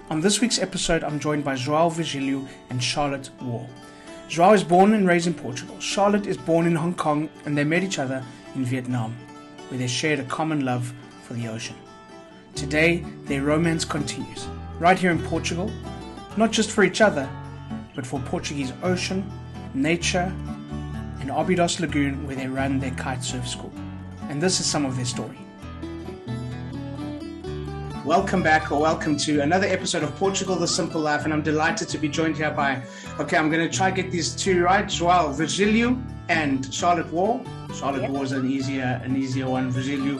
On this week's episode, I'm joined by Joao and Charlotte War. Joao is born and raised in Portugal. Charlotte is born in Hong Kong, and they met each other in Vietnam, where they shared a common love for the ocean. Today, their romance continues, right here in Portugal, not just for each other, but for Portuguese ocean, nature, and Albedos Lagoon, where they run their Kitesurf School. And this is some of their story. Welcome back, or welcome to another episode of Portugal, The Simple Life, and I'm delighted to be joined here by, I'm going to try to get these two right, Joao Virgilio and Charlotte War. Charlotte War is an easier one, Virgilio.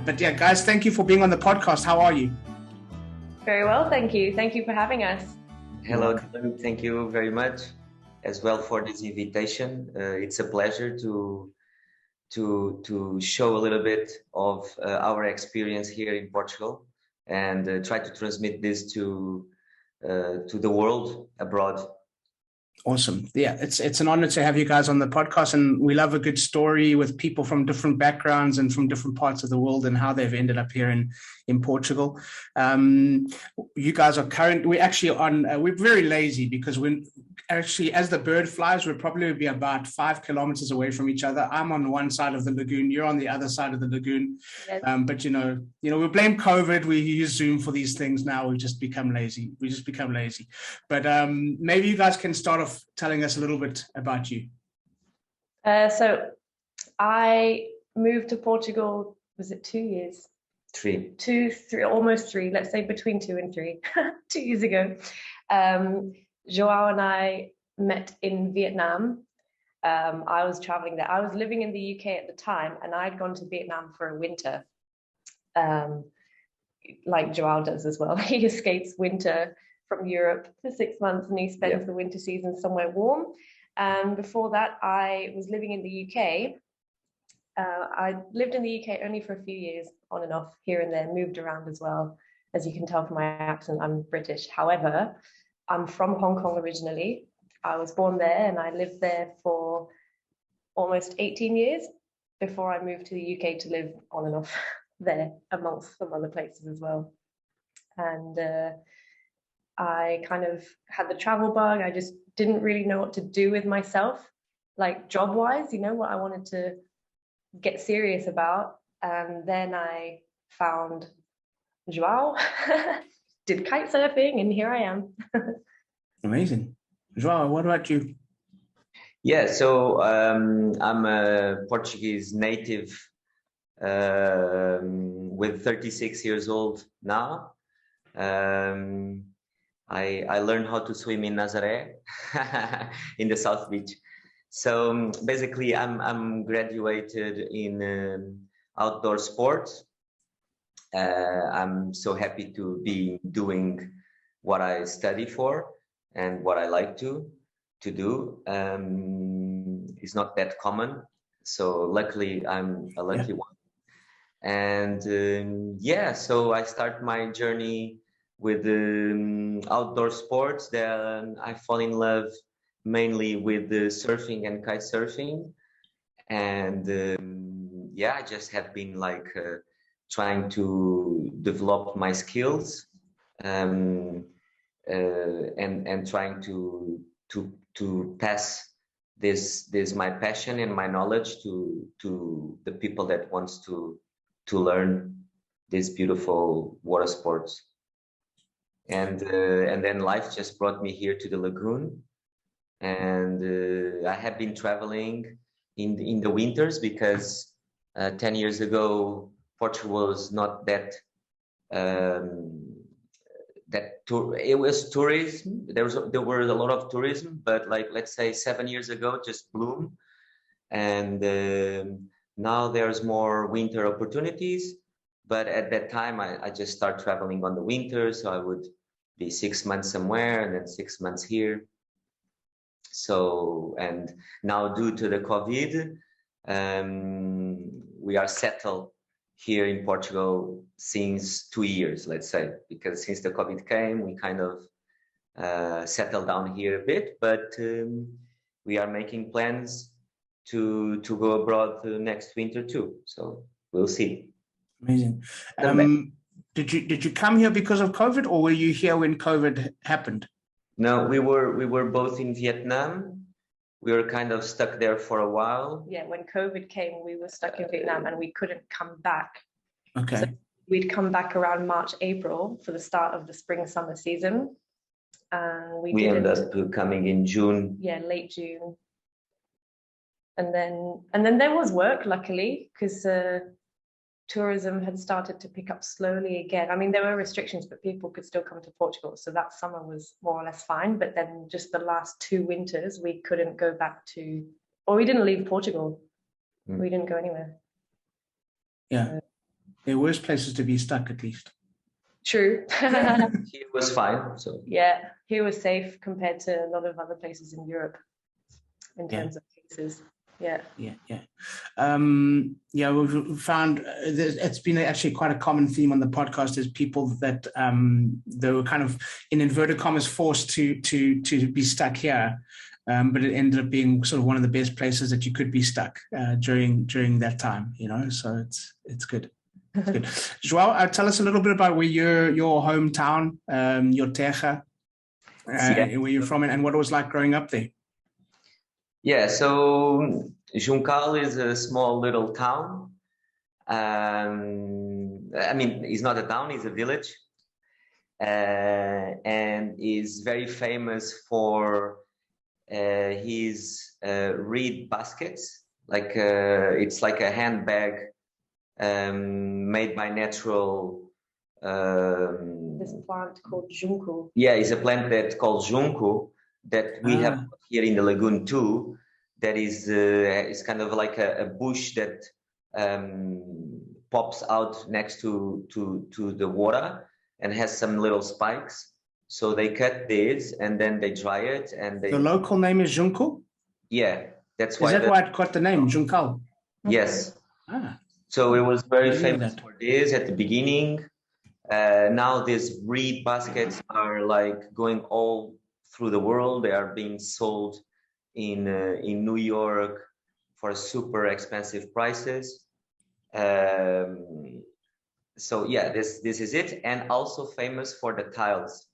But yeah, guys, thank you for being on the podcast. How are you? Very well, thank you. Thank you for having us. Hello, Dylan. Thank you very much as well for this invitation. It's a pleasure to show a little bit of our experience here in Portugal and try to transmit this to the world abroad. Awesome. Yeah, it's an honor to have you guys on the podcast, and we love a good story with people from different backgrounds and from different parts of the world and how they've ended up here in Portugal. You guys are we're very lazy because as the bird flies, we'll probably be about 5 kilometers away from each other. I'm on one side of the lagoon, you're on the other side of the lagoon. Yes. But we blame COVID. We use Zoom for these things now. We just become lazy. But maybe you guys can start off telling us a little bit about you. So I moved to Portugal, was it 2 years? Three, almost three, let's say between 2 and 3, 2 years ago. Joao and I met in Vietnam. I was traveling there. I was living in the UK at the time, and I'd gone to Vietnam for a winter, like Joao does as well. He escapes winter from Europe for 6 months, and he spends the winter season somewhere warm. And before that, I was living in the UK. I lived in the UK only for a few years, on and off, here and there, moved around as well. As you can tell from my accent, I'm British. However, I'm from Hong Kong originally. I was born there, and I lived there for almost 18 years before I moved to the UK to live on and off there, amongst some other places as well. And I kind of had the travel bug. I just didn't really know what to do with myself, like job-wise, what I wanted to get serious about. And then I found Joao, did kite surfing, and here I am. Amazing. Joao, what about you? Yeah, so I'm a Portuguese native with 36 years old now. I learned how to swim in Nazaré in the South Beach. So basically, I'm graduated in outdoor sports. I'm so happy to be doing what I study for and what I like to do. It's not that common, so luckily I'm a lucky one. And so I start my journey with outdoor sports. Then I fall in love mainly with the surfing and kite surfing, and I just have been trying to develop my skills and trying to pass this my passion and my knowledge to the people that wants to learn these beautiful water sports. And then life just brought me here to the lagoon, and I have been traveling in the winters because 10 years ago Portugal was not that it was tourism. There were a lot of tourism, but let's say 7 years ago, just bloom. And now there's more winter opportunities. But at that time, I just start traveling on the winter. So I would be 6 months somewhere and then 6 months here. So, and now due to the COVID, we are settled here in Portugal since 2 years, let's say, because since the COVID came, we kind of settled down here a bit, but we are making plans to go abroad next winter too. So we'll see. Amazing. Did you come here because of COVID, or were you here when COVID happened? No, we were both in Vietnam. We were kind of stuck there for a while. Yeah, when COVID came, we were stuck in Vietnam and we couldn't come back. Okay. So we'd come back around March, April for the start of the spring-summer season. And we ended up coming in June. Yeah, late June. And then there was work, luckily, because tourism had started to pick up slowly again. I mean, there were restrictions, but people could still come to Portugal. So that summer was more or less fine. But then just the last 2 winters, we couldn't go back to, or we didn't leave Portugal. We didn't go anywhere. Yeah. There were worse places to be stuck, at least. True. Here was fine. So yeah, here was safe compared to a lot of other places in Europe in terms of cases. Yeah. We've found it's been actually quite a common theme on the podcast is people that they were kind of in inverted commas forced to be stuck here, but it ended up being sort of one of the best places that you could be stuck during that time. So it's good. It's good. Joao, tell us a little bit about where your hometown, your terra, where you're from, and what it was like growing up there. Yeah, so Juncal is a small little town. I mean, it's not a town, it's a village. And is very famous for his reed baskets. Like it's like a handbag made by natural... this plant called junco. Yeah, it's a plant that's called junco that we have here in the lagoon too. That is it's kind of like a bush that pops out next to the water and has some little spikes. So they cut this and then they dry it and they... The local name is junco? Yeah, that's why... Is that why it got the name, Juncal? Yes. So it was very famous for this at the beginning. Now these reed baskets are like going all through the world. They are being sold in New York for super expensive prices. So yeah, this is it, and also famous for the tiles.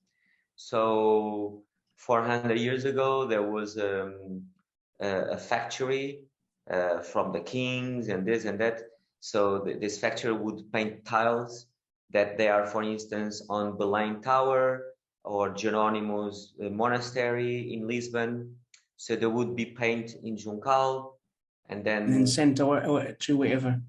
So 400 years ago, there was a factory from the kings and this and that. So this factory would paint tiles that they are, for instance, on Belém Tower or Jerónimo's monastery in Lisbon. So they would be paint in Juncal and then sent to wherever.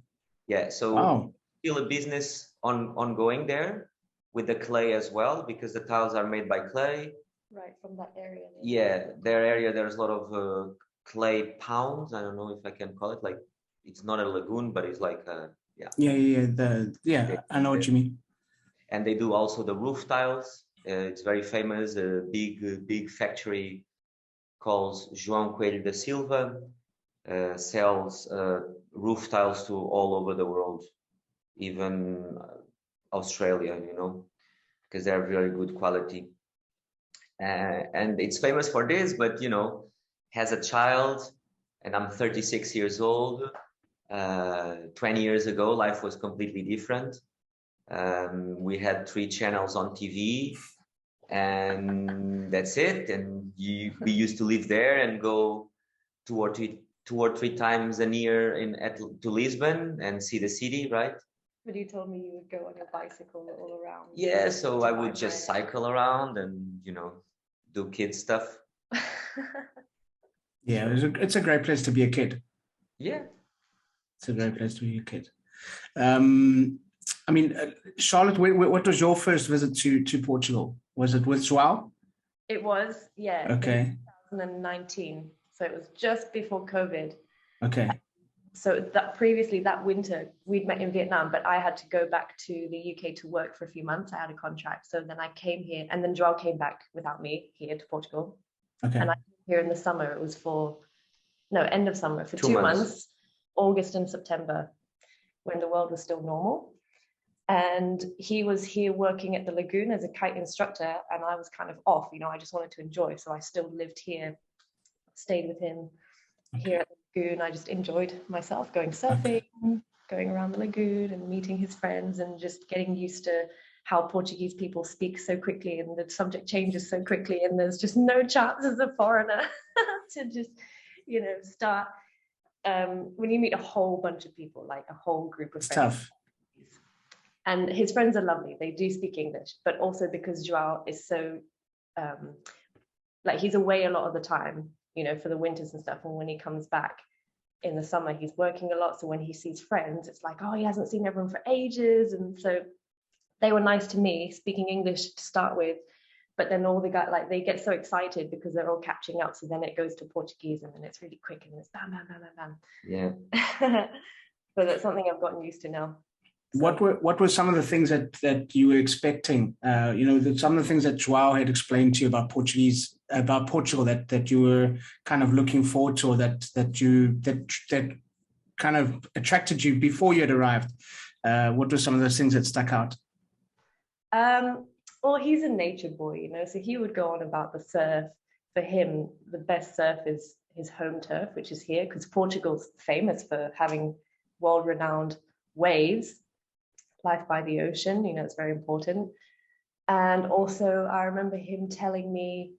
Yeah, so still a business ongoing there with the clay as well, because the tiles are made by clay. Right, from that area. Yeah, their area, there's a lot of clay pounds. I don't know if I can call it, like, it's not a lagoon, but it's like I know what you mean. And they do also the roof tiles. It's very famous, a big factory called João Coelho da Silva, sells roof tiles to all over the world, even Australia, because they're very good quality. And it's famous for this, but, has a child, and I'm 36 years old. 20 years ago, life was completely different. We had 3 channels on TV, and that's it. And we used to live there and go 2 or 3 times a year to Lisbon and see the city, right? But you told me you would go on your bicycle all around. Yeah, so I would just cycle around and, do kid stuff. Yeah, it's a great place to be a kid. Yeah. It's a great place to be a kid. Charlotte, what was your first visit to Portugal? Was it with Joao? It was, yeah. Okay. 2019. So it was just before COVID. Okay. So that winter, we'd met in Vietnam, but I had to go back to the UK to work for a few months. I had a contract. So then I came here, and then Joao came back without me here to Portugal. Okay. And I came here in the summer. It was end of summer for 2 months, August and September, when the world was still normal. And he was here working at the lagoon as a kite instructor, and I was kind of off, I just wanted to enjoy. So I still lived here, stayed with him here at the lagoon. I just enjoyed myself going surfing, going around the lagoon and meeting his friends and just getting used to how Portuguese people speak so quickly and the subject changes so quickly, and there's just no chance as a foreigner to just, start. When you meet a whole bunch of people, like a whole group of It's friends. tough. And his friends are lovely. They do speak English, but also because Joao is so, he's away a lot of the time, for the winters and stuff. And when he comes back in the summer, he's working a lot. So when he sees friends, it's like, oh, he hasn't seen everyone for ages. And so they were nice to me, speaking English to start with. But then all the guys, they get so excited because they're all catching up. So then it goes to Portuguese, and then it's really quick, and it's bam, bam, bam, bam, bam. Yeah. But that's something I've gotten used to now. So. What were some of the things that you were expecting? Some of the things that Joao had explained to you about Portugal that you were kind of looking forward to, or that kind of attracted you before you had arrived. What were some of those things that stuck out? Well, he's a nature boy, so he would go on about the surf. For him, the best surf is his home turf, which is here, because Portugal's famous for having world-renowned waves, life by the ocean, it's very important. And also, I remember him telling me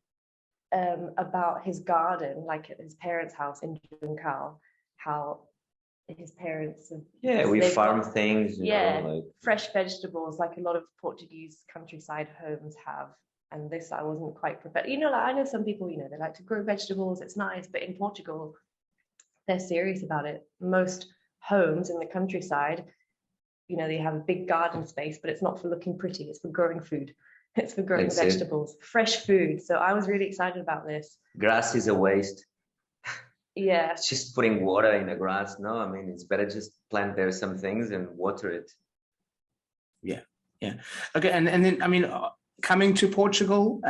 about his garden, like at his parents' house in Juncal, how his parents we farm things, fresh vegetables, like a lot of Portuguese countryside homes have. And this I wasn't quite prepared. I know some people, they like to grow vegetables, it's nice, but in Portugal they're serious about it. Most homes in the countryside, they have a big garden space, but it's not for looking pretty, it's for growing food, it's for growing vegetables, fresh food. So I was really excited about this. Grass is a waste. Yeah, it's just putting water in the grass. No, I mean, it's better just plant there some things and water it. Yeah. Okay, and then I mean, coming to Portugal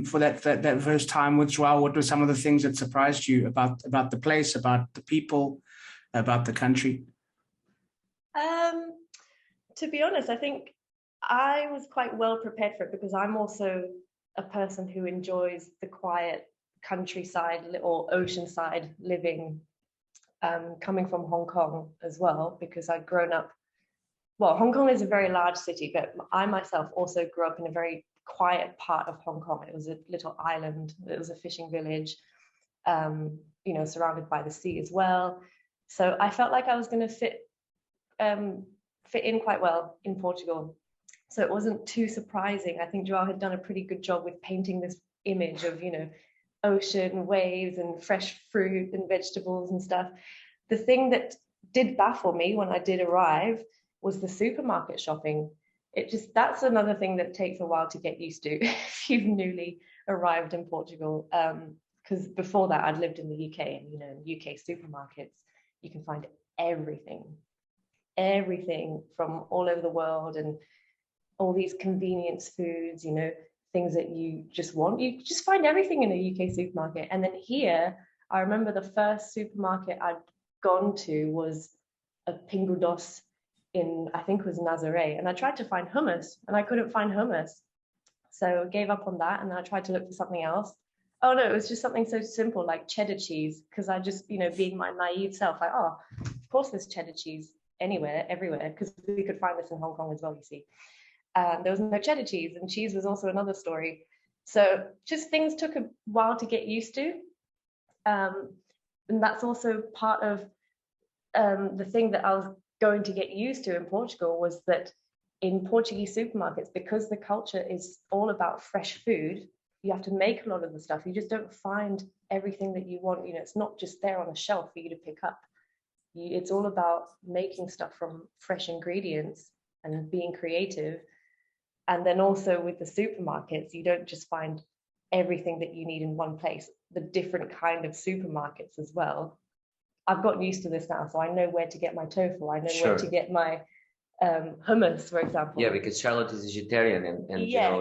for that first time with Joao, what were some of the things that surprised you about the place, about the people, about the country? To be honest, I think I was quite well prepared for it, because I'm also a person who enjoys the quiet countryside or oceanside living, coming from Hong Kong as well, because I'd grown up, Hong Kong is a very large city, but I myself also grew up in a very quiet part of Hong Kong. It was a little island, it was a fishing village, surrounded by the sea as well. So I felt like I was going to fit in quite well in Portugal. So it wasn't too surprising. I think Joao had done a pretty good job with painting this image of, ocean, waves, and fresh fruit and vegetables and stuff. The thing that did baffle me when I did arrive was the supermarket shopping. That's another thing that takes a while to get used to if you've newly arrived in Portugal. Because before that, I'd lived in the UK, and in UK supermarkets, you can find everything from all over the world, and all these convenience foods, things that you just want. You just find everything in a UK supermarket. And then here, I remember the first supermarket I'd gone to was a Pingo Doce in, I think it was Nazaré, and I tried to find hummus, and I couldn't find hummus. So I gave up on that, and then I tried to look for something else. Oh no, it was just something so simple like cheddar cheese, because I just, being my naive self, like, oh, of course there's cheddar cheese everywhere, because we could find this in Hong Kong as well, you see. There was no cheddar cheese, and cheese was also another story. So just things took a while to get used to. And that's also part of the thing that I was going to get used to in Portugal, was that in Portuguese supermarkets, because the culture is all about fresh food, you have to make a lot of the stuff. You just don't find everything that you want. It's not just there on a shelf for you to pick up. It's all about making stuff from fresh ingredients and being creative. And then also with the supermarkets, you don't just find everything that you need in one place, the different kind of supermarkets as well. I've gotten used to this now, so I know where to get my tofu. I know where to get my hummus, for example. Yeah, because Charlotte is vegetarian, and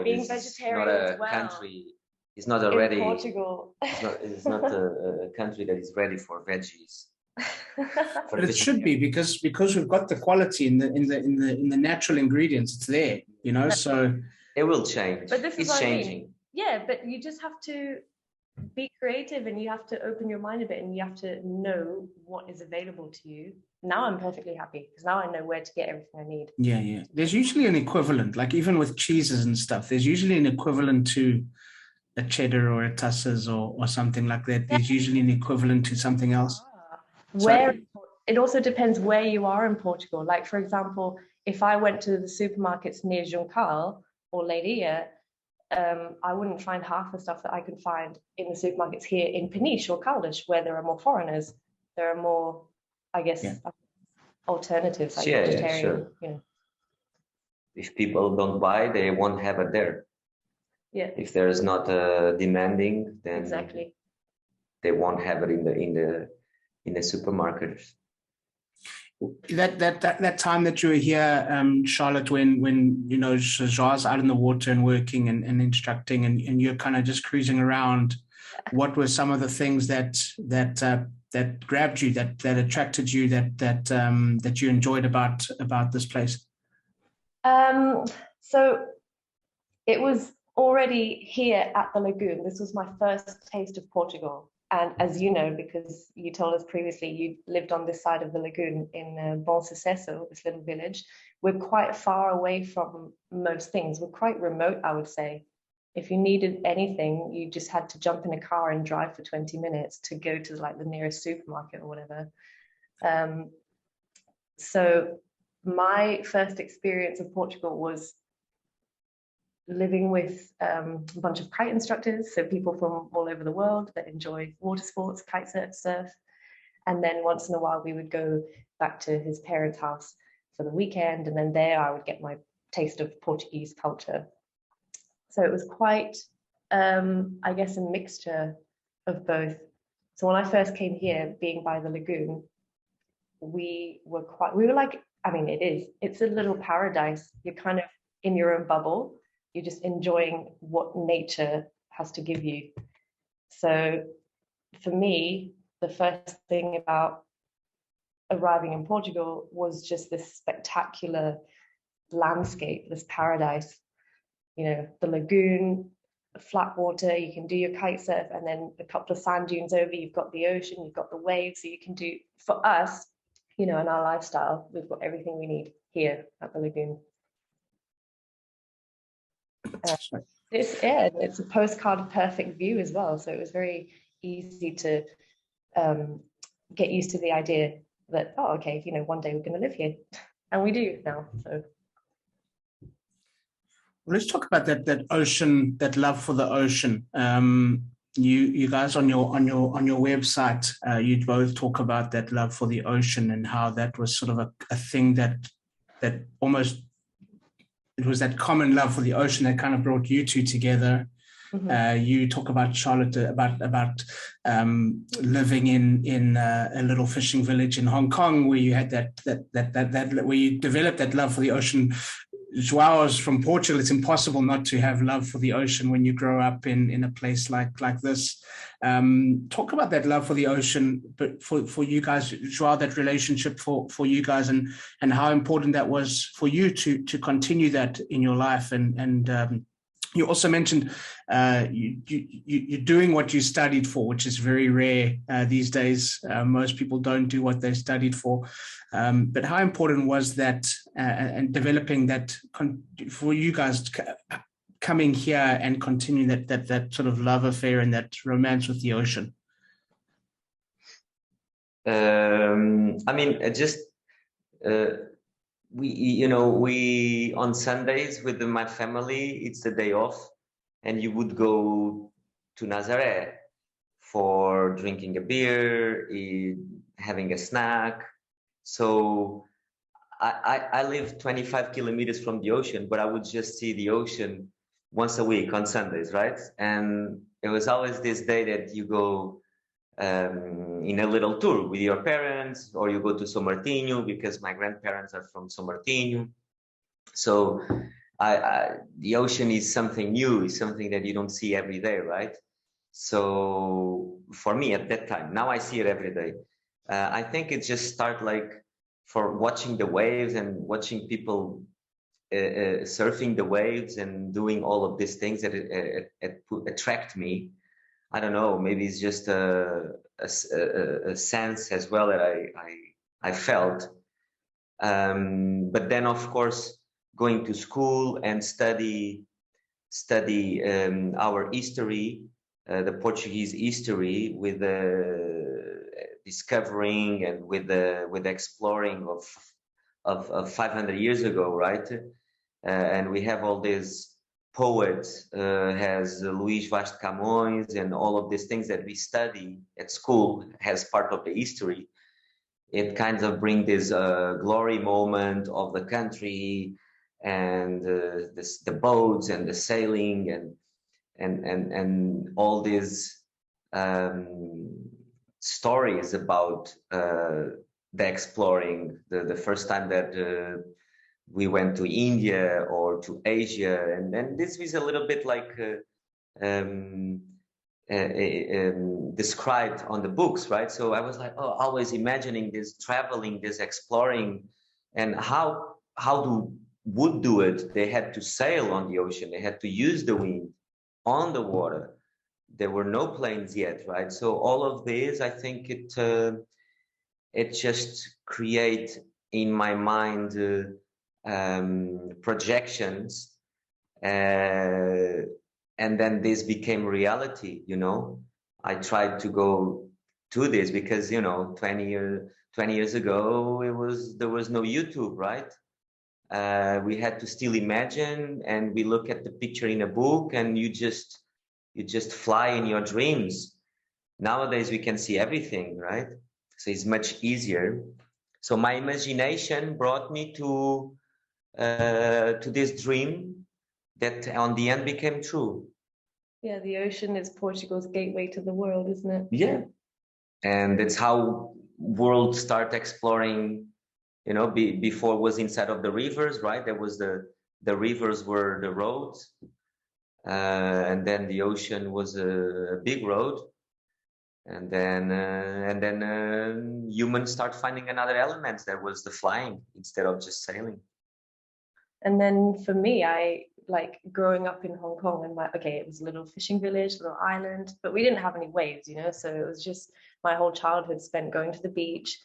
being vegetarian not a as well. country. It's not already. In Portugal. It's not a country that is ready for veggies. But it should be, because we've got the quality in the natural ingredients. It's there, So it will change. But this is it's changing. I mean. Yeah, but you just have to be creative, and you have to open your mind a bit, and you have to know what is available to you. Now I'm perfectly happy because now I know where to get everything I need. Yeah. There's usually an equivalent, like even with cheeses and stuff, there's usually an equivalent to a cheddar or a Tussers or something like that. There's usually an equivalent to something else. Where it also depends where you are in Portugal. Like, for example, if I went to the supermarkets near Juncal or Leiria, I wouldn't find half the stuff that I could find in the supermarkets here in Peniche or Caldas, where there are more foreigners. There are more, I guess, alternatives like vegetarian. Sure. You know. If people don't buy, they won't have it there. Yeah. If there is not demanding, then exactly they won't have it in the supermarkets. That time that you were here, Charlotte, when you know Joao's out in the water and working and instructing, and you're kind of just cruising around, what were some of the things that grabbed you, that attracted you, that you enjoyed about this place? So it was already here at the lagoon. This was my first taste of Portugal. And as you know, because you told us previously, you lived on this side of the lagoon in Bom Sucesso, this little village. We're quite far away from most things. We're quite remote, I would say. If you needed anything, you just had to jump in a car and drive for 20 minutes to go to like the nearest supermarket or whatever. So my first experience of Portugal was living with a bunch of kite instructors, so people from all over the world that enjoy water sports, kite surf. And then once in a while we would go back to his parents' house for the weekend, and then there I would get my taste of Portuguese culture. So it was quite, I guess, a mixture of both. So when I first came here, being by the lagoon, we were like, I mean, it's a little paradise. You're kind of in your own bubble. You're just enjoying what nature has to give you. So for me, the first thing about arriving in Portugal was just this spectacular landscape, this paradise. You know, the lagoon, flat water, you can do your kite surf, and then a couple of sand dunes over, you've got the ocean, you've got the waves, so you can do, for us, you know, in our lifestyle, we've got everything we need here at the lagoon. It's a postcard perfect view as well, so it was very easy to get used to the idea that, oh, okay, you know, one day we're going to live here, and we do now. So let's talk about that ocean, that love for the ocean. You guys on your website, you both talk about that love for the ocean and how that was sort of a thing that almost, it was that common love for the ocean that kind of brought you two together. Mm-hmm. You talk about, Charlotte, about living in a little fishing village in Hong Kong, where you had that where you developed that love for the ocean. Joao is from Portugal. It's impossible not to have love for the ocean when you grow up in a place like this. Talk about that love for the ocean, but for you guys, Joao, that relationship for you guys, and how important that was for you to continue that in your life. And you also mentioned you're doing what you studied for, which is very rare these days. Most people don't do what they studied for. But how important was that and developing that for you guys coming here and continuing that sort of love affair and that romance with the ocean? I mean, just we on Sundays with my family, it's the day off, and you would go to Nazaré for drinking a beer, having a snack. So I live 25 kilometers from the ocean, but I would just see the ocean once a week on Sundays, right? And it was always this day that you go in a little tour with your parents, or you go to São Martinho, because my grandparents are from São Martinho. So the ocean is something new, is something that you don't see every day, right? So for me at that time, now I see it every day. I think it just started like for watching the waves and watching people surfing the waves and doing all of these things that attract me. I don't know, maybe it's just a sense as well that I felt. But then, of course, going to school and study our history, the Portuguese history, with the discovering and with the exploring of 500 years ago, right? And we have all these poets, has Luís Vaz de Camões, and all of these things that we study at school as part of the history. It kind of brings this glory moment of the country, and the boats and the sailing and all these stories about the exploring, the first time that we went to India or to Asia, and then this was a little bit like described on the books, right? So I was like, oh, always imagining this traveling, this exploring, and how would do it. They had to sail on the ocean, they had to use the wind on the water. There were no planes yet, right? So all of this, I think it just create in my mind projections, and then this became reality. I tried to go to this because 20 years ago there was no YouTube, right? We had to still imagine, and we look at the picture in a book, and you just fly in your dreams. Nowadays we can see everything, right? So it's much easier. So my imagination brought me to this dream that on the end became true. Yeah, the ocean is Portugal's gateway to the world, isn't it? Yeah. And it's how world start exploring, before it was inside of the rivers, right? There was the rivers were the roads, and then the ocean was a big road. And then humans start finding another element that was the flying instead of just sailing. And then for me, I like growing up in Hong Kong, and it was a little fishing village, little island, but we didn't have any waves, so it was just my whole childhood spent going to the beach,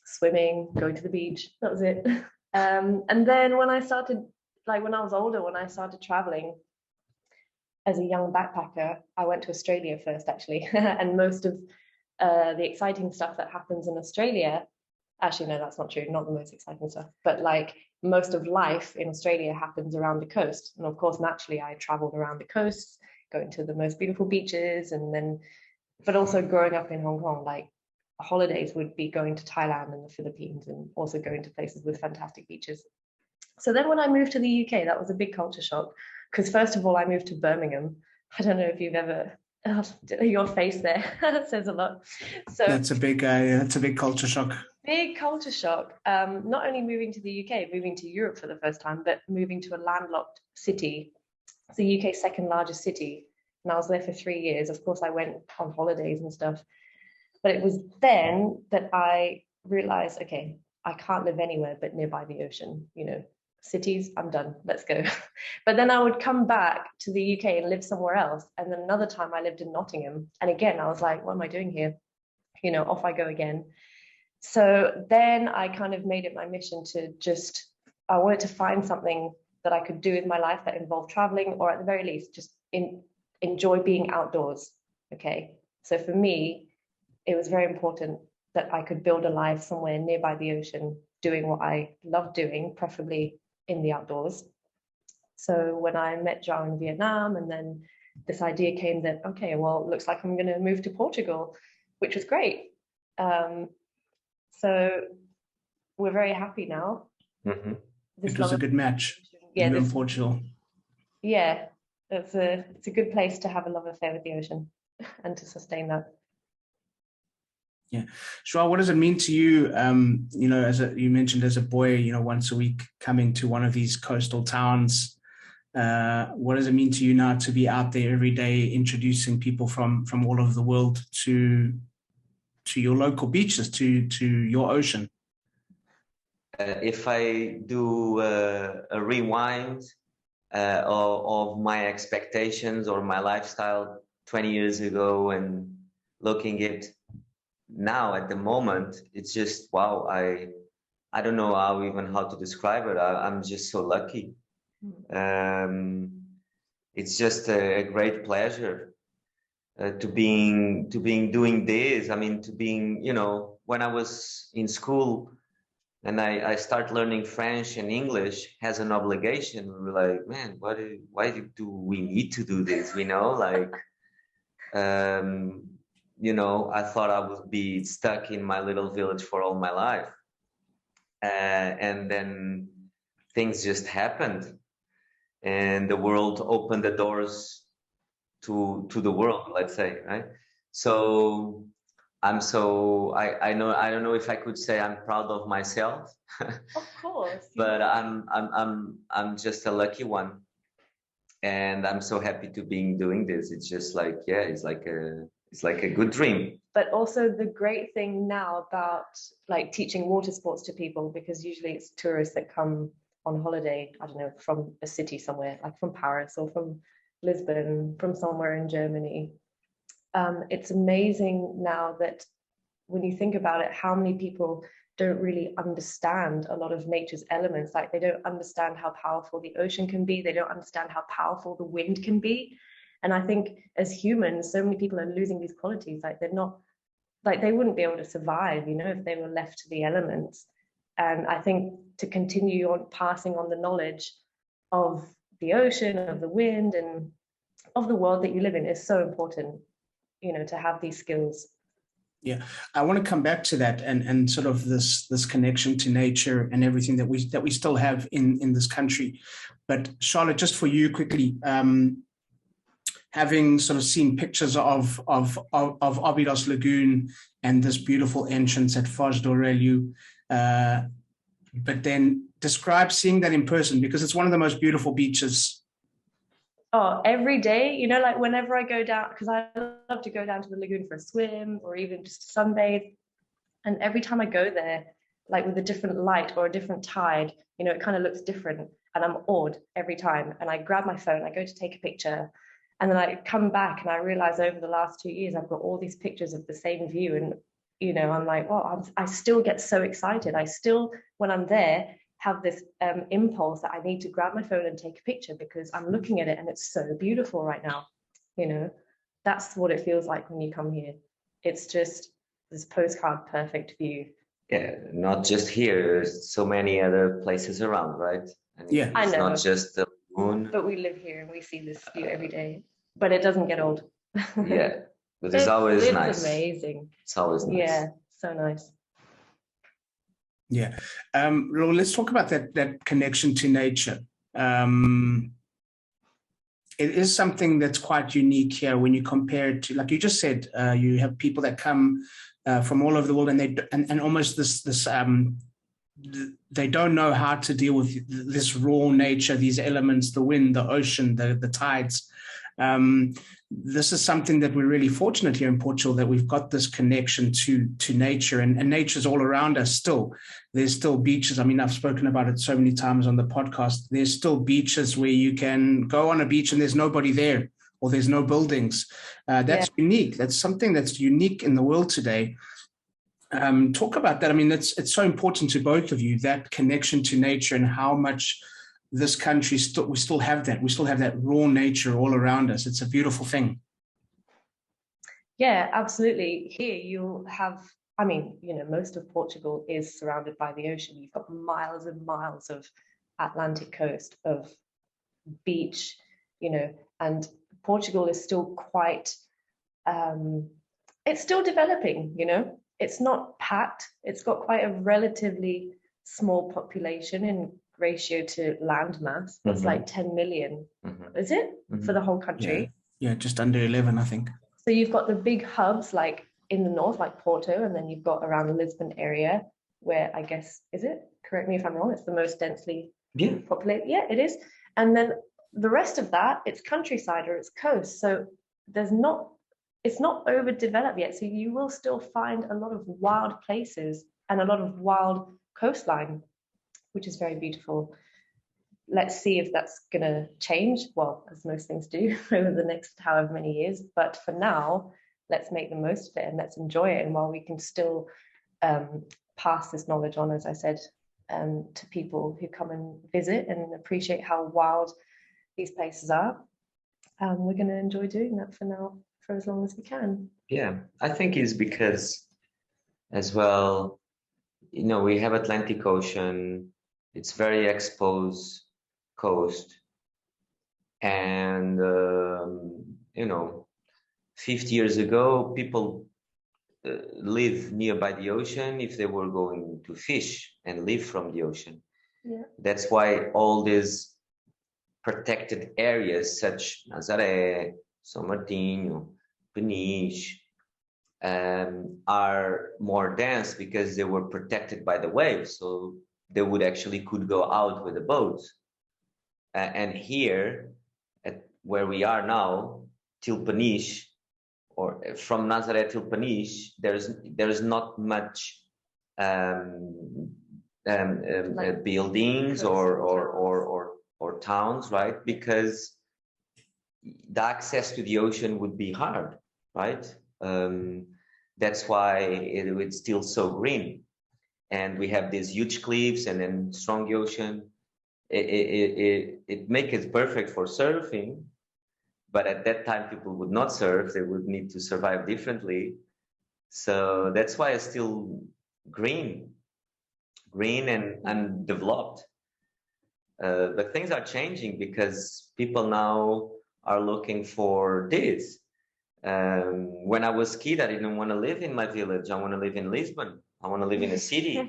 swimming, going to the beach. That was it. And then when I started, when I was older, when I started traveling as a young backpacker, I went to Australia first, actually. And most of the exciting stuff that happens in Australia, actually, no, that's not true. Not the most exciting stuff, but most of life in Australia happens around the coast. And of course, naturally, I traveled around the coast, going to the most beautiful beaches, but also growing up in Hong Kong, holidays would be going to Thailand and the Philippines, and also going to places with fantastic beaches. So then when I moved to the UK, that was a big culture shock, because first of all, I moved to Birmingham. I don't know if you've ever, your face there says a lot. So that's a big culture shock. Big culture shock. Not only moving to the UK, moving to Europe for the first time, but moving to a landlocked city. It's the UK's second largest city. And I was there for 3 years. Of course, I went on holidays and stuff. But it was then that I realized, okay, I can't live anywhere but nearby the ocean. Cities, I'm done, let's go. But then I would come back to the UK and live somewhere else. And then another time I lived in Nottingham. And again, I was like, what am I doing here? Off I go again. So then I kind of made it my mission to I wanted to find something that I could do with my life that involved traveling, or at the very least, just enjoy being outdoors. Okay. So for me, it was very important that I could build a life somewhere nearby the ocean, doing what I love doing, preferably in the outdoors. So when I met Joao in Vietnam, and then this idea came that, okay, well, it looks like I'm going to move to Portugal, which was great. So we're very happy now. Mm-hmm. It was a good match. Yeah, in Portugal. Yeah, it's a good place to have a love affair with the ocean and to sustain that. Yeah, Joao, what does it mean to you? You mentioned as a boy, once a week coming to one of these coastal towns. What does it mean to you now to be out there every day, introducing people from all over the world to your local beaches, to your ocean? If I do a rewind of my expectations or my lifestyle 20 years ago, and looking at now at the moment, it's just wow. I don't know how to describe it. I'm just so lucky. It's just a great pleasure to being doing this. I mean, to being, you know, when I was in school and I start learning French and English as an obligation, we were like, man, why do we need to do this? You know, like, you know, I thought I would be stuck in my little village for all my life. And then things just happened, and the world opened the doors to the world, let's say, right? So I don't know if I could say I'm proud of myself. Of course. But I'm just a lucky one, and I'm so happy to be doing this. It's just like, yeah, it's like a good dream. But also the great thing now about like teaching water sports to people, because usually it's tourists that come on holiday, I don't know, from a city somewhere, like from Paris or from Lisbon, from somewhere in Germany. It's amazing now that when you think about it, how many people don't really understand a lot of nature's elements. Like they don't understand how powerful the ocean can be. They don't understand how powerful the wind can be. And I think as humans, so many people are losing these qualities. Like they're not, like they wouldn't be able to survive, you know, if they were left to the elements. And I think to continue on passing on the knowledge of the ocean, of the wind, and of the world that you live in is so important, you know, to have these skills. Yeah, I want to come back to that and sort of this connection to nature and everything that we still have in this country. But Charlotte, just for you quickly, having sort of seen pictures of Albedos Lagoon and this beautiful entrance at Foz do Aurélio, but then describe seeing that in person, because it's one of the most beautiful beaches. Oh, every day, you know, like whenever I go down, because I love to go down to the lagoon for a swim or even just to sunbathe. And every time I go there, like with a different light or a different tide, you know, it kind of looks different. And I'm awed every time. And I grab my phone, I go to take a picture. And then I come back and I realize over the last 2 years, I've got all these pictures of the same view. And, you know, I'm like, well, I still get so excited. I still, when I'm there, have this impulse that I need to grab my phone and take a picture because I'm looking at it and it's so beautiful right now. You know, that's what it feels like when you come here. It's just this postcard perfect view. Yeah, not just here. There's so many other places around, right? And yeah, it's not just the moon. But we live here and we see this view every day. But it doesn't get old. Yeah, but it's always nice. It's amazing. It's always nice. Yeah, so nice. Yeah. Well, let's talk about that connection to nature. It is something that's quite unique here when you compare it to, like you just said, you have people that come from all over the world, and they almost this they don't know how to deal with this raw nature, these elements, the wind, the ocean, the tides. This is something that we're really fortunate here in Portugal, that we've got this connection to nature, and nature's all around us still. There's still beaches. I mean, I've spoken about it so many times on the podcast. There's still beaches where you can go on a beach and there's nobody there, or there's no buildings. That's unique. That's something that's unique in the world today. Talk about that. I mean, it's so important to both of you, that connection to nature, and how much this country we still have that. We still have that raw nature all around us. It's a beautiful thing. Yeah, absolutely. Here you'll have, I mean, you know, most of Portugal is surrounded by the ocean. You've got miles and miles of Atlantic coast, of beach, you know, and Portugal is still quite, it's still developing, you know. It's not packed. It's got quite a relatively small population in ratio to land mass. It's like 10 million, is it, for the whole country? Yeah, just under 11, I think. So you've got the big hubs like in the north, like Porto, and then you've got around the Lisbon area, where I guess, is it? Correct me if I'm wrong, it's the most densely populated. Yeah, it is. And then the rest of that, it's countryside or it's coast. So it's not overdeveloped yet. So you will still find a lot of wild places and a lot of wild coastline, which is very beautiful. let's see if that's going to change. Well, as most things do over the next however many years. But for now, let's make the most of it and let's enjoy it. And while we can still pass this knowledge on, as I said, to people who come and visit and appreciate how wild these places are, we're going to enjoy doing that for now, for as long as we can. Yeah, I think it's because as well, we have Atlantic Ocean. It's very exposed coast, and 50 years ago, people live nearby the ocean if they were going to fish and live from the ocean. Yeah. That's why all these protected areas such Nazaré, São Martinho, Peniche are more dense because they were protected by the waves, so they could go out with the boats. And here, at where we are now, till Peniche, or from Nazaré till Peniche, there's not much like buildings or towns, right? Because the access to the ocean would be hard, right? That's why it's still so green, and we have these huge cliffs and then strong ocean. It makes it perfect for surfing, but at that time people would not surf; they would need to survive differently. So that's why it's still green and undeveloped. But things are changing because people now are looking for this. When I was a kid, I didn't want to live in my village. I want to live in Lisbon. I want to live in a city,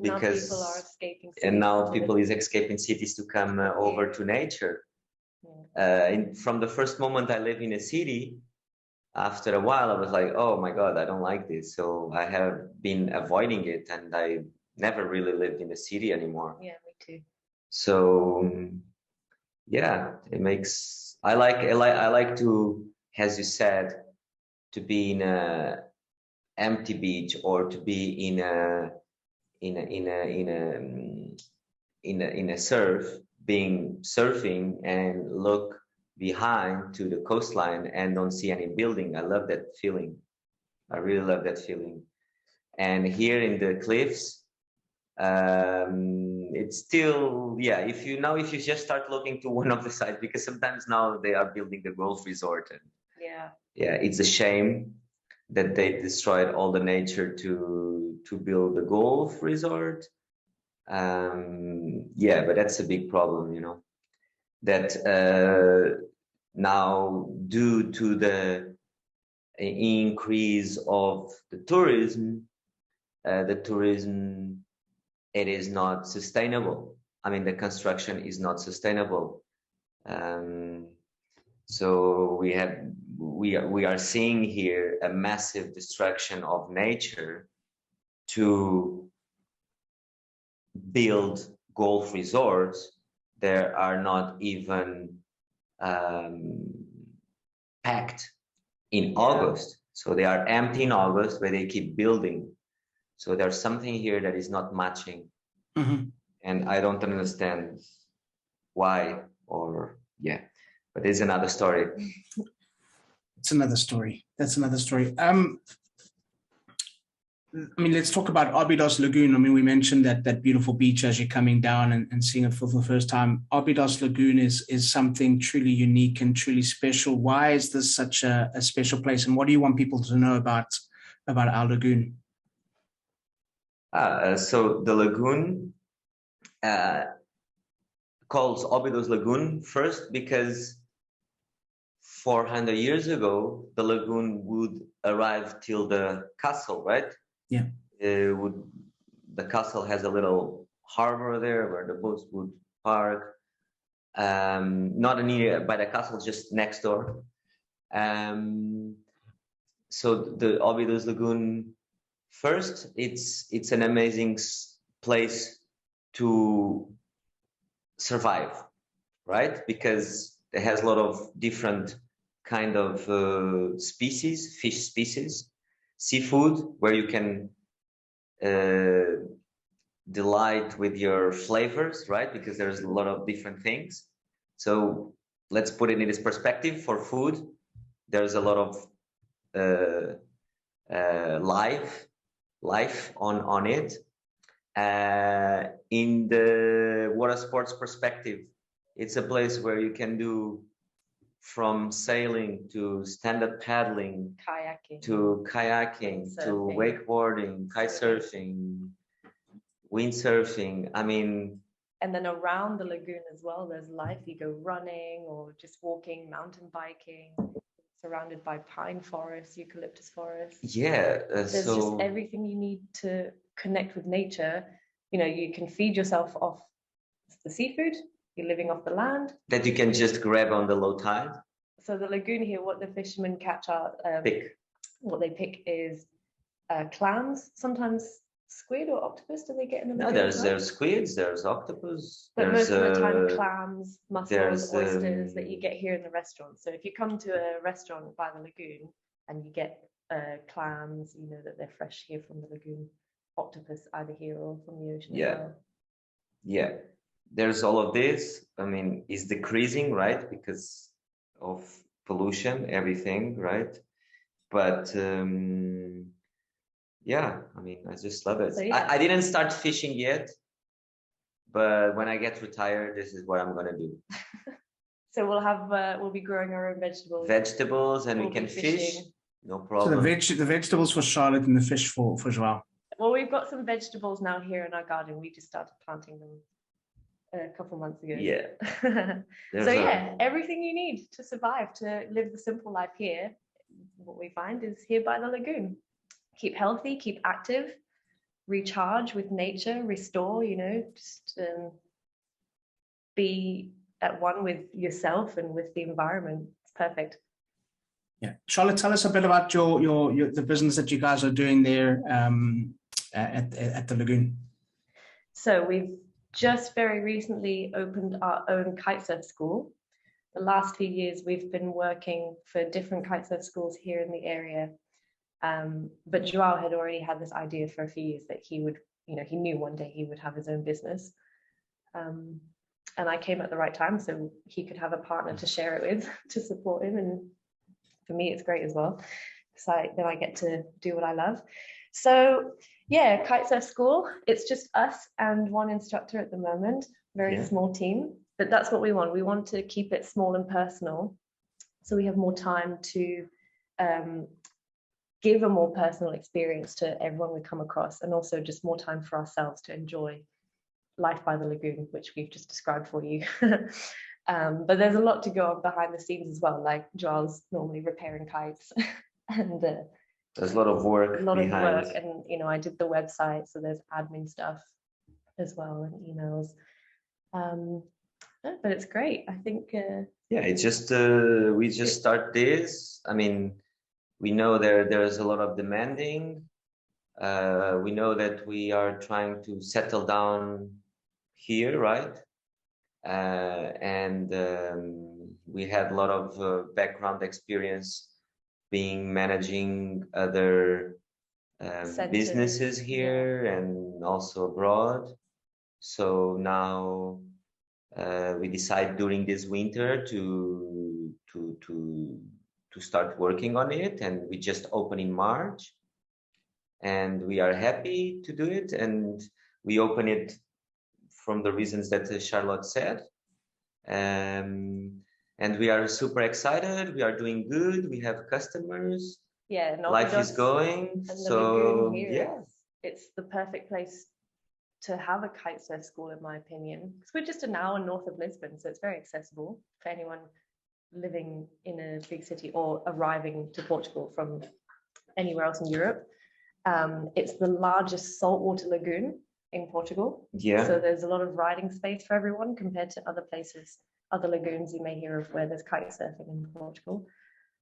because now people are escaping cities, and now people is escaping cities to come over to nature. From the first moment I live in a city, after a while I was like, oh my God, I don't like this. So I have been avoiding it, and I never really lived in a city anymore. Yeah, me too. So yeah, I like to, as you said, to be in a empty beach, or to be in a surfing and look behind to the coastline and don't see any building. I love that feeling. I really love that feeling. And here in the cliffs, it's still, if you just start looking to one of the sides, because sometimes now they are building the golf resort, and it's a shame that they destroyed all the nature to build the golf resort. But that's a big problem, that now, due to the increase of the tourism, it is not sustainable. I mean, the construction is not sustainable. So we are seeing here a massive destruction of nature to build golf resorts. There are not even packed in August. So they are empty in August, but they keep building. So there's something here that is not matching. Mm-hmm. And I don't understand why, but it's another story. It's another story. That's another story. Let's talk about Albedos Lagoon. We mentioned that beautiful beach as you're coming down and seeing it for the first time. Albedos Lagoon is something truly unique and truly special. Why is this such a special place, and what do you want people to know about our lagoon? So the lagoon calls Albedos Lagoon first because 400 years ago, the lagoon would arrive till the castle, right? Yeah. The castle has a little harbor there where the boats would park. Not near by the castle, just next door. So the Albedos Lagoon, first, it's an amazing place to survive, right? Because it has a lot of different kind of species, fish species, seafood, where you can delight with your flavors, right? Because there's a lot of different things. So let's put it in this perspective. For food, there's a lot of life on it. In the water sports perspective, it's a place where you can do from sailing to stand-up paddling, kayaking to wakeboarding, kite surfing, windsurfing. I mean, and then around the lagoon as well, there's life. You go running or just walking, mountain biking, surrounded by pine forests, eucalyptus forests. Yeah, there's just everything you need to connect with nature. You know, you can feed yourself off the seafood. You're living off the land that you can just grab on the low tide. So the lagoon here, what the fishermen catch are what they pick is clams, sometimes squid or octopus. Do they get in the lagoon? No, there's squids, there's octopus. But most of the time, clams, mussels, oysters that you get here in the restaurant. So if you come to a restaurant by the lagoon and you get clams, you know that they're fresh here from the lagoon. Octopus either here or from the ocean. Yeah, as well. Yeah. There's all of this. I mean, it's decreasing, right? Because of pollution, everything, right? But yeah, I mean, I just love it. So, yeah. I didn't start fishing yet, but when I get retired, this is what I'm gonna do. So we'll be growing our own vegetables. And we can fish. No problem. So the vegetables for Charlotte and the fish for Joao. Well, we've got some vegetables now here in our garden. We just started planting them a couple months ago. Yeah. So yeah, everything you need to survive, to live the simple life here, what we find is here by the lagoon. Keep healthy, keep active, recharge with nature, restore, you know, just be at one with yourself and with the environment. It's perfect. Yeah. Charlotte, tell us a bit about the business that you guys are doing there at the lagoon. So we've just very recently opened our own kitesurf school. The last few years we've been working for different kitesurf schools here in the area. But Joao had already had this idea for a few years that he would, you know, he knew one day he would have his own business. And I came at the right time so he could have a partner to share it with, to support him. And for me, it's great as well. So then I get to do what I love. So yeah, Kitesurf School, it's just us and one instructor at the moment, very small team, but that's what we want. We want to keep it small and personal so we have more time to give a more personal experience to everyone we come across, and also just more time for ourselves to enjoy life by the lagoon, which we've just described for you. But there's a lot to go on behind the scenes as well, like Joao's normally repairing kites and there's a lot of work behind. And you know, I did the website, so there's admin stuff as well and emails. But it's great. I think it's just we just start this. I mean, we know there's a lot of demanding. We know that we are trying to settle down here, right? And we had a lot of background experience managing other businesses here and also abroad. So now we decide during this winter to start working on it, and we just open in March, and we are happy to do it. And we open it from the reasons that Charlotte said. And we are super excited. We are doing good. We have customers. Yeah, life is going. So it's the perfect place to have a kitesurf school, in my opinion, because we're just an hour north of Lisbon, so it's very accessible for anyone living in a big city or arriving to Portugal from anywhere else in Europe. It's the largest saltwater lagoon in Portugal. Yeah. So there's a lot of riding space for everyone compared to other places, other lagoons you may hear of where there's kite surfing in Portugal.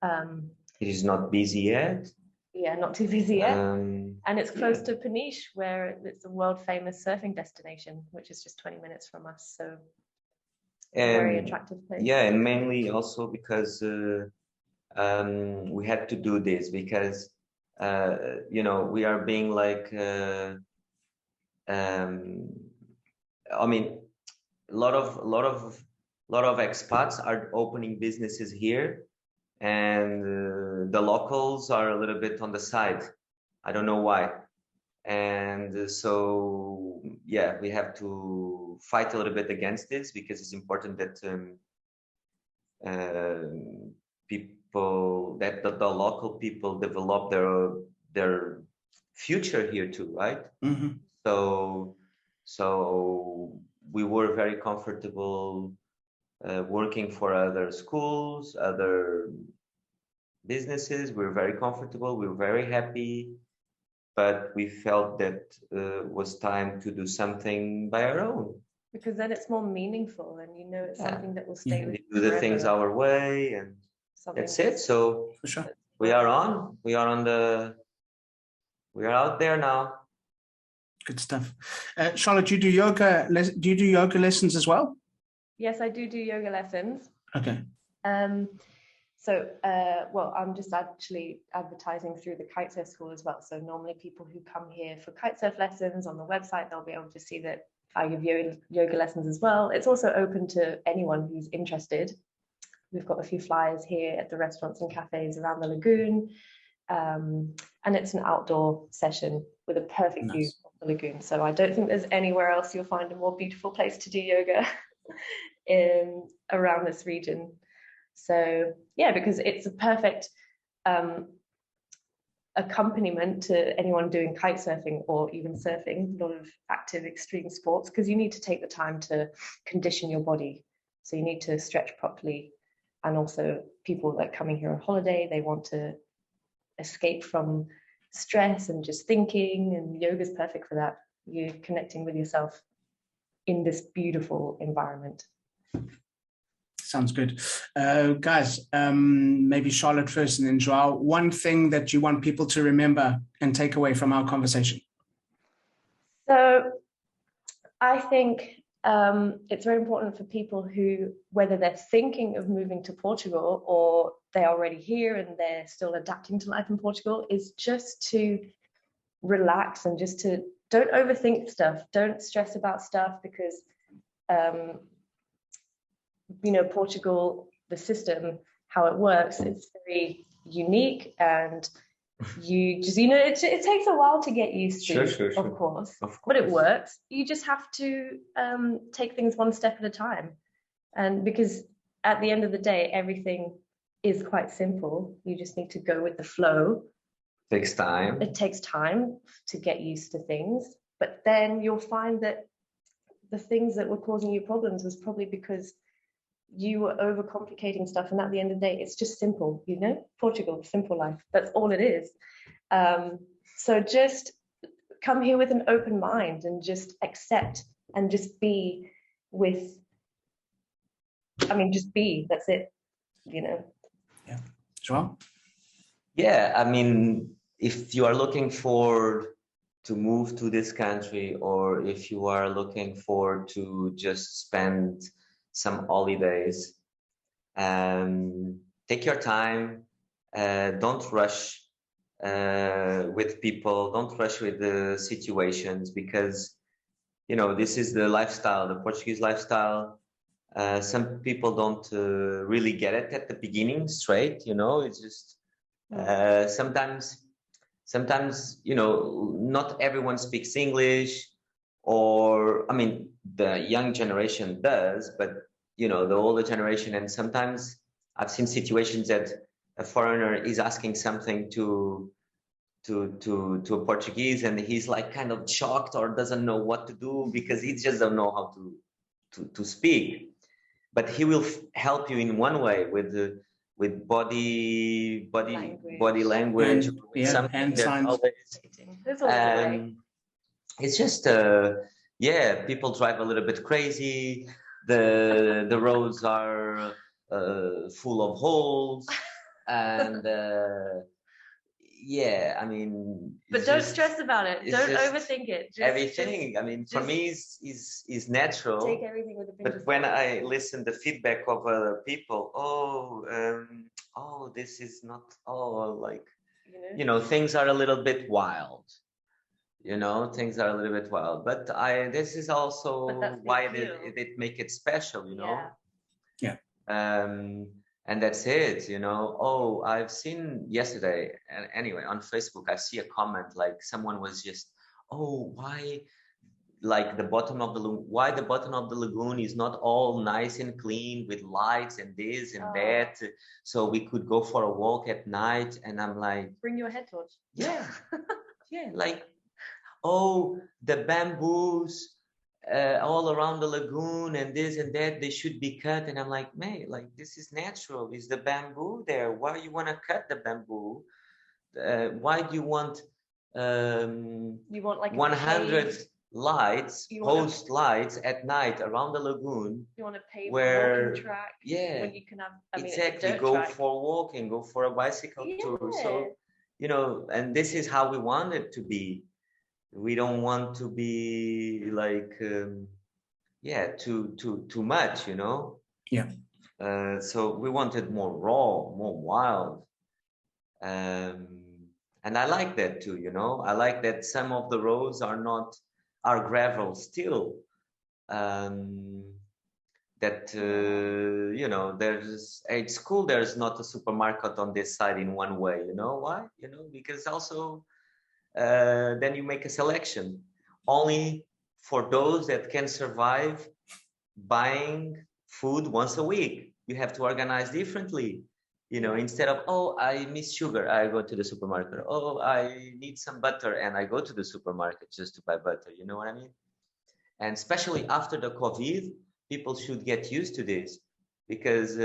It is not busy yet. Yeah, not too busy yet. And it's close to Peniche, where it's a world famous surfing destination, which is just 20 minutes from us. So very attractive place. Yeah, and mainly also because we had to do this because you know, we are being like I mean, a lot of expats are opening businesses here, and the locals are a little bit on the side. I don't know why. And so, yeah, we have to fight a little bit against this, because it's important that people, that the local people develop their future here too, right? Mm-hmm. So we were very comfortable working for other schools, other businesses. We were very comfortable. We were very happy, but we felt that was time to do something by our own. Because then it's more meaningful, and you know it's something that will stay with you We do the forever. things our way, and that's it. So For sure. we are on. We are out there now. Good stuff. Charlotte, do you do yoga? Do you do yoga lessons as well? Yes, I do yoga lessons. Okay. Well, I'm just actually advertising through the Kitesurf School as well. So normally people who come here for kitesurf lessons on the website, they'll be able to see that I give yoga lessons as well. It's also open to anyone who's interested. We've got a few flyers here at the restaurants and cafes around the lagoon. And it's an outdoor session with a perfect view of the lagoon. So I don't think there's anywhere else you'll find a more beautiful place to do yoga around this region. So yeah, because it's a perfect accompaniment to anyone doing kite surfing or even surfing, a lot of active extreme sports, because you need to take the time to condition your body. So you need to stretch properly. And also people that coming here on holiday, they want to escape from stress and just thinking, and yoga is perfect for that. You're connecting with yourself in this beautiful environment. Sounds good. Guys, maybe Charlotte first and then Joao. One thing that you want people to remember and take away from our conversation? So I think it's very important for people who, whether they're thinking of moving to Portugal or they're already here and they're still adapting to life in Portugal, is just to relax and just to don't overthink stuff. Don't stress about stuff, because Portugal, the system, how it works, it's very unique, and you just, it takes a while to get used to, Sure. of course, but it works. You just have to take things one step at a time. And because at the end of the day, everything is quite simple. You just need to go with the flow. Takes time. It takes time to get used to things, but then you'll find that the things that were causing you problems was probably because you were overcomplicating stuff, and at the end of the day, it's just simple. Portugal, simple life. That's all it is. So just come here with an open mind and just accept and just be with. Just be. That's it. Yeah. Joao? Yeah, if you are looking to move to this country, or if you are looking to just spend some holidays, take your time. Don't rush with people. Don't rush with the situations, because this is the lifestyle, the Portuguese lifestyle. Some people don't really get it at the beginning straight. It's just sometimes not everyone speaks English, or the young generation does, but the older generation. And sometimes I've seen situations that a foreigner is asking something to a Portuguese, and he's like kind of shocked or doesn't know what to do, because he just don't know how to speak. But he will help you in one way, with body language, hand signs. It's just people drive a little bit crazy. The roads are full of holes, and but don't stress about it. Don't overthink it. Everything. For me, is natural. Take everything with a pinch of salt. But when I listen the feedback of other people, this is not. Things are a little bit wild. You know, things are a little bit wild, but this is also why it make it special, you know. Yeah. And that's it, you know. Oh, I've seen yesterday, and anyway, on Facebook, I see a comment like someone was just, oh, why, like the bottom of the lagoon, why the bottom of the lagoon is not all nice and clean with lights and this and that, so we could go for a walk at night. And I'm like, bring your head torch. Yeah, yeah, like, oh, the bamboos all around the lagoon and this and that, they should be cut. And I'm like, man, like, this is natural. Is the bamboo there? Why you want to cut the bamboo? Why do you want like 100 lights, post lights at night around the lagoon? You want to pave a walking track? Yeah, when you can have, exactly. Go for walking, go for a bicycle tour. So, you know, and this is how we want it to be. We don't want to be like, too much, you know? Yeah. So we wanted more raw, more wild. And I like that too, you know? I like that some of the roads are gravel still. You know, it's cool. There's not a supermarket on this side in one way, you know? Why? You know, because also, then you make a selection only for those that can survive buying food once a week. You have to organize differently, you know, instead of, oh, I miss sugar, I go to the supermarket. Oh, I need some butter, and I go to the supermarket just to buy butter. You know what I mean? And especially after the COVID, people should get used to this, because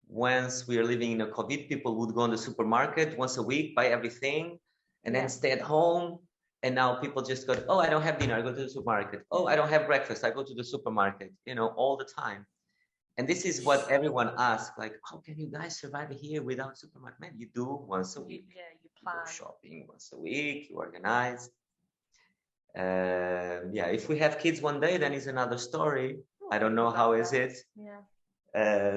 once we are living in a COVID, people would go in the supermarket once a week, buy everything, and then stay at home. And now people just go, oh, I don't have dinner, I go to the supermarket. Oh, I don't have breakfast, I go to the supermarket, you know, all the time. And this is what everyone asks, like, how can you guys survive here without supermarket? Man, you do once a week. Yeah, you plan. You go shopping once a week, you organize. If we have kids one day, then it's another story. I don't know how is it. Yeah.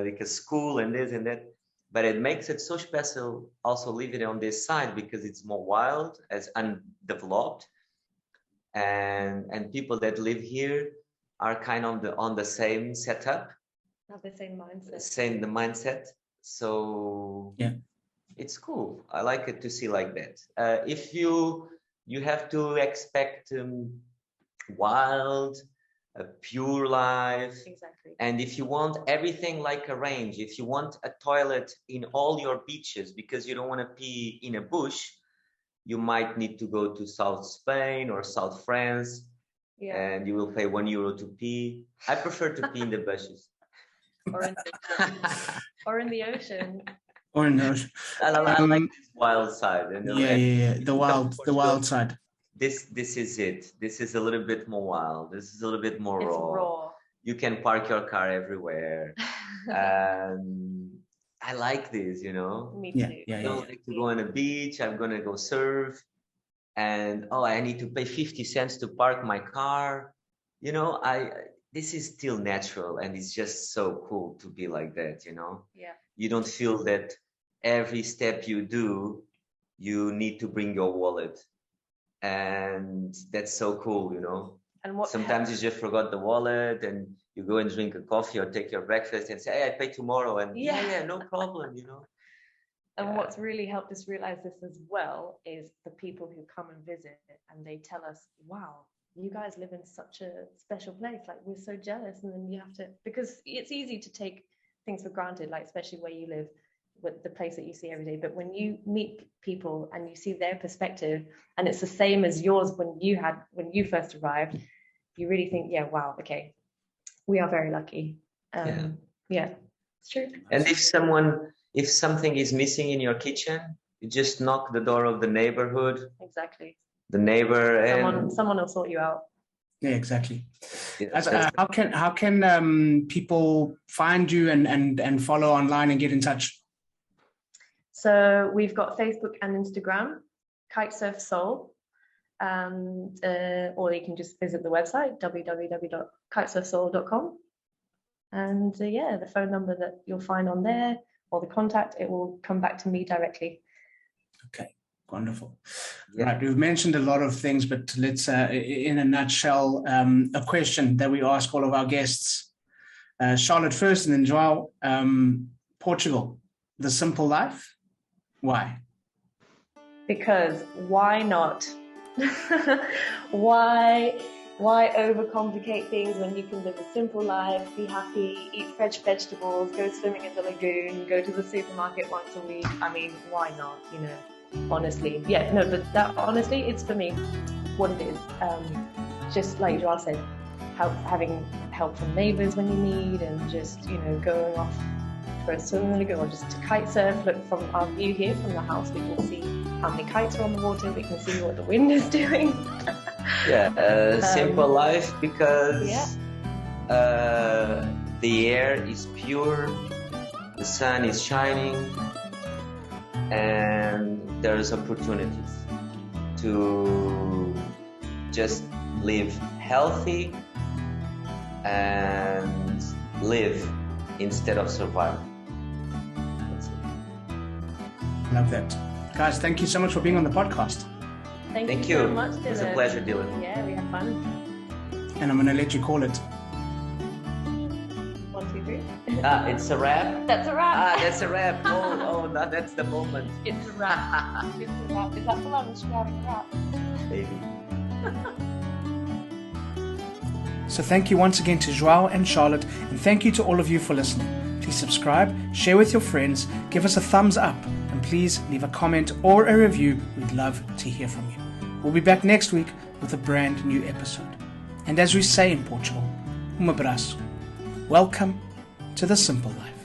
Because school and this and that. But it makes it so special also living on this side, because it's more wild, as undeveloped, and people that live here are kind of on the same setup, have the same mindset. So yeah, it's cool. I like it to see like that. If you have to expect wild, a pure life. Exactly. And if you want everything like arranged, if you want a toilet in all your beaches because you don't want to pee in a bush, you might need to go to South Spain or South France, and you will pay €1 to pee. I prefer to pee in the bushes. Or in the ocean. Or in the ocean. I like this wild side. The wild side. This is it. This is a little bit more wild. This is a little bit more raw. You can park your car everywhere. I like this, you know. Me too. I don't like to go on a beach. I'm gonna go surf, and I need to pay 50 cents to park my car. You know, this is still natural, and it's just so cool to be like that, you know. Yeah. You don't feel that every step you do, you need to bring your wallet. And that's so cool, you know. And sometimes you just forgot the wallet, and you go and drink a coffee or take your breakfast and say, hey, I pay tomorrow, and no problem, you know. And what's really helped us realize this as well is the people who come and visit, and they tell us, wow, you guys live in such a special place, like we're so jealous. And then you have to, because it's easy to take things for granted, like especially where you live, with the place that you see every day. But when you meet people and you see their perspective, and it's the same as yours when you first arrived, you really think, wow, okay, we are very lucky. It's true. And if something is missing in your kitchen, you just knock the door of the neighborhood. Exactly. The neighbor, someone will sort you out. Yeah, exactly. How can people find you and follow online and get in touch? So we've got Facebook and Instagram, Kitesurf School, or you can just visit the website www.kitesurfschool.com, and the phone number that you'll find on there, or the contact, it will come back to me directly. Okay, Wonderful. Yeah. Right. We've mentioned a lot of things, but let's, in a nutshell, a question that we ask all of our guests. Charlotte first, and then Joao. Portugal, the simple life. Why? Because why not? Why overcomplicate things when you can live a simple life, be happy, eat fresh vegetables, go swimming in the lagoon, go to the supermarket once a week? I mean, why not? You know, honestly, yeah, no, but that honestly, it's for me what it is. Just like Joao said, having help from neighbours when you need, and just, you know, going off for a swim in the lagoon or just to kite surf. Look, from our view here from the house, we can see how many kites are on the water. We can see what the wind is doing. Simple life, because the air is pure, the sun is shining, and there's opportunities to just live healthy and live instead of survive. That's it. Love that. Guys, thank you so much for being on the podcast. Thank you so much, Dylan. It was a pleasure, Dylan. Yeah, we had fun. And I'm going to let you call it. 1, 2, 3. It's a wrap? That's a wrap. That's a wrap. Oh, no, that's the moment. It's a wrap. It's a wrap. Is that the lunch? We're having a wrap. Maybe. So thank you once again to Joao and Charlotte, and thank you to all of you for listening. Please subscribe, share with your friends, give us a thumbs up, and please leave a comment or a review. We'd love to hear from you. We'll be back next week with a brand new episode. And as we say in Portugal, um abraço. Welcome to the simple life.